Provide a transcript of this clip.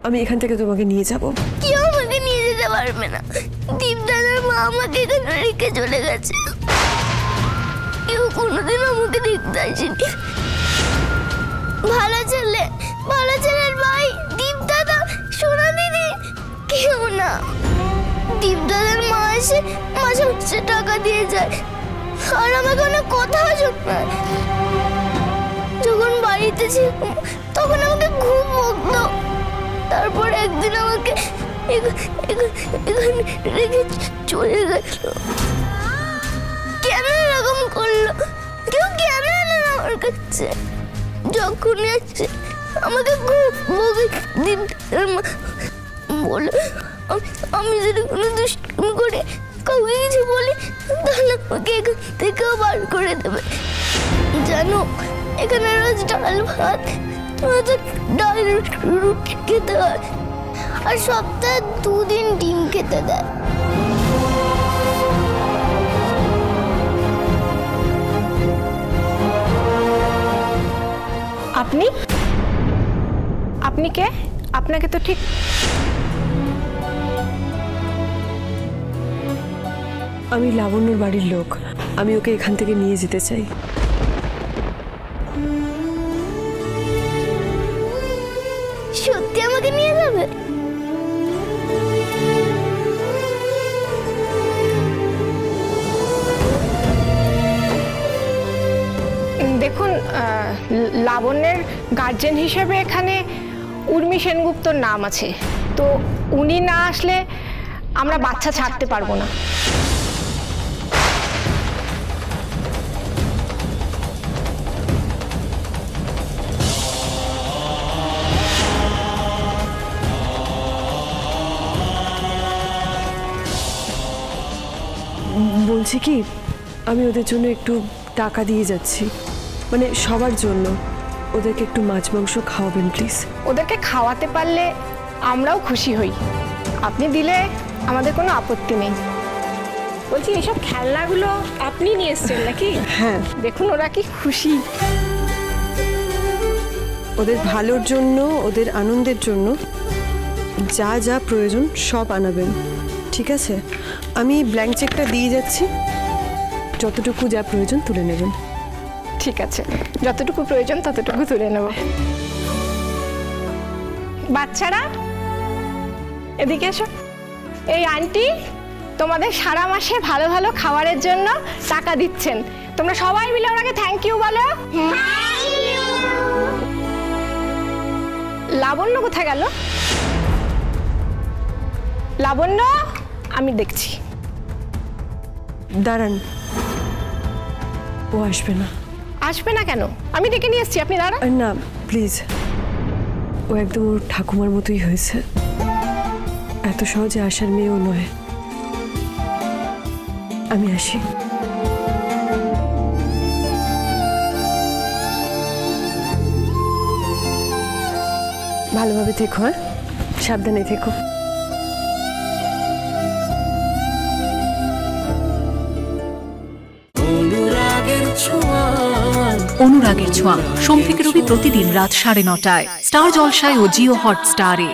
আমি এখান থেকে তোমাকে নিয়ে যাব। কেউ আমাকে নিয়ে যেতে পারবে না। দীপ দাদার মা আমাকে এখানে রেখে চলে গেছে। কেউ কোনোদিন আমাকে দেখতে আসেনি। ভালো ছেলের ভাই দীপ দাদা, সোনা দিদি, কেউ না। দীপ দাদার মা এসে মাঝে মাঝে টাকা দিয়ে যায়, আর আমাকে অনেক কথা শোনায়। যখন বাড়িতে ছিলাম তখন আমাকে খুব বকতো। তারপর একদিন আমাকে এখানে রেখে চলে গেল। কেন এরকম করলো? কেউ কেন এলো না আমার কাছে? যখন আসছে আমাকে খুব বকে। বলে আমি যদি কোনো দুষ্কর্ম করে কাউকে কিছু বলি তাহলে আমাকে এখান থেকেও বার করে দেবে। জানো, এখানে রোজ ডাল ভাত, ডাল রুটি খেতে হয়, আর সপ্তাহে 2 দিন ডিম খেতে দেয়। আপনি কে? আপনাকে তো ঠিক আমি লাবণ্যর বাড়ির লোক। আমি ওকে এখান থেকে নিয়ে যেতে চাই। সত্যি আমাকে নিয়ে যাবে? দেখুন, লাবণ্যের গার্জেন হিসেবে এখানে উর্মি সেনগুপ্তর নাম আছে, তো উনি না আসলে আমরা বাচ্চা ছাড়তে পারবো না। বলছি কি, আমি ওদের জন্য একটু টাকা দিয়ে যাচ্ছি, মানে সবার জন্য। ওদেরকে একটু মাছ মাংস খাওয়াবেন প্লিজ। ওদেরকে খাওয়াতে পারলে আমরাও খুশি হই। আপনি দিলে আমাদের কোনো আপত্তি নেই। বলছি, এইসব খেলনাগুলো আপনি নিয়ে এসছেন নাকি? হ্যাঁ, দেখুন ওরা কি খুশি। ওদের ভালোর জন্য, ওদের আনন্দের জন্য যা যা প্রয়োজন সব আনাবেন, ঠিক আছে? আমি ব্ল্যাঙ্ক চেকটা দিয়ে যাচ্ছি, যতটুকু যা প্রয়োজন তুলে নেবেন। ঠিক আছে, যতটুকু প্রয়োজন ততটুকু তুলে নেব। বাচ্চারা এদিকে এসো। এই আন্টি তোমাদের সারা মাসে ভালো ভালো খাবারের জন্য টাকা দিচ্ছেন। তোমরা সবাই মিলে ওনাকে থ্যাংক ইউ বলো। লাবণ্য কোথায় গেল? লাবণ্য, আমি দেখছি। দাঁড়ান, ও আসবে না। আসবে না কেন? আমি ডেকে নিয়ে এসছি, আপনি দাঁড়ান। না প্লিজ, ও একদম ওর ঠাকুমার মতোই হয়েছে। এত সহজে আসার মেয়েও নয়। আমি আসি। ভালোভাবে থেকো, হ্যাঁ? সাবধানে থেকো। অনুরাগের ছোঁয়া, সোম থেকে রবি প্রতিদিন রাত 9:30টায় স্টার জলসায় ও জিও হটস্টারে।